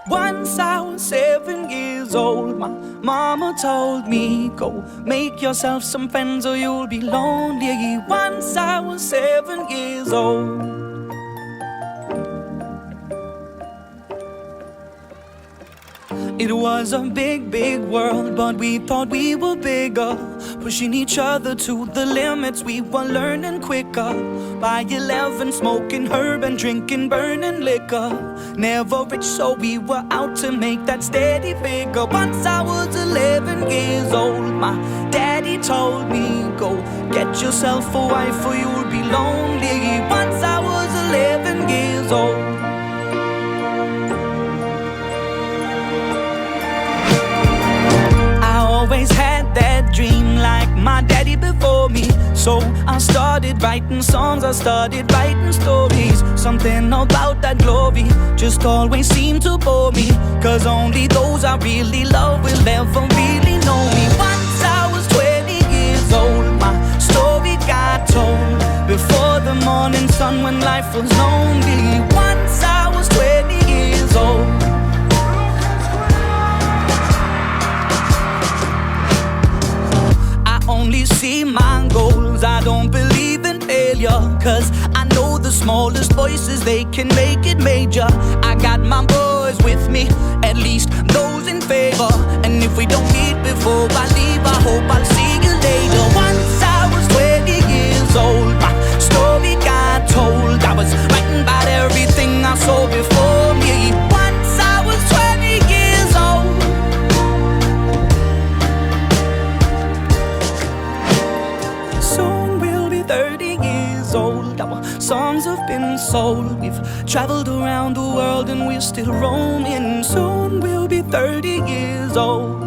Once I was 7 years old, my mama told me, go make yourself some friends or you'll be lonely. Once I was 7 years old. It was a big, big world, but we thought we were bigger, pushing each other to the limits. We were learning quicker. By 11, smoking herb and drinking burning liquor. Never rich, so we were out to make that steady figure. Once I was 11 years old, my daddy told me, go get yourself a wife or you'll be lonely. Once I was 11 years old. Always had that dream like my daddy before me. So I started writing songs, I started writing stories. Something about that glory just always seemed to bore me, 'cause only those I really love will ever really know me. Once I was 20 years old, my story got told before the morning sun when life was lonely. Once I was 20 years old. Only see my goals, I don't believe in failure, 'cause I know the smallest voices, they can make it major. I got my boys with me, at least those in favor. And if we don't meet before I leave, I hope I'll see you later. Once I was 20 years old, my story got told. I was writing about everything I saw before me. Once I was 20 years old. Our songs have been sold. We've traveled around the world and we're still roaming. Soon we'll be 30 years old.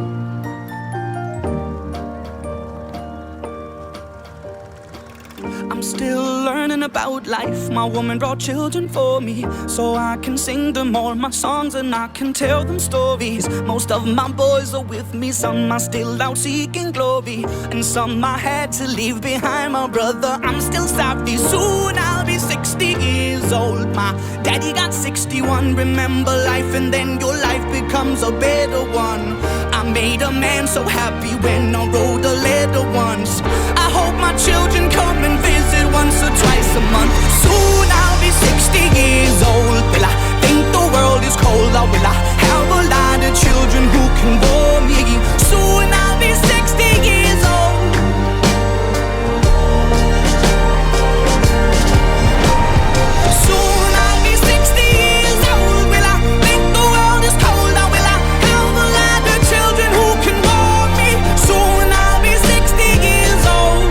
I'm still learning about life. My woman brought children for me, so I can sing them all my songs and I can tell them stories. Most of my boys are with me, some are still out seeking glory, and some I had to leave behind. My brother, I'm still sorry. Soon I'll be 60 years old. My daddy got 61. Remember life and then your life becomes a better one. I made a man so happy when I wrote a letter once. I hope my children come and visit once or twice a month. Soon I'll be 60 years old. Will I think the world is cold, or will I have a lot of children who can bore me? Soon I'll be 60 years old. Soon I'll be 60 years old. Will I think the world is cold, or will I have a lot of children who can bore me? Soon I'll be 60 years old.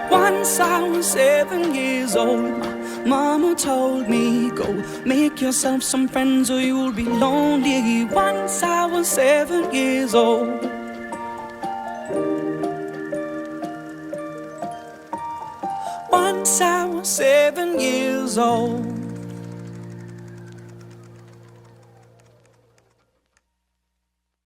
Once I was 7 years old, my mama told me, go make yourself some friends or you'll be lonely. Once I was 7 years old. Once I was 7 years old.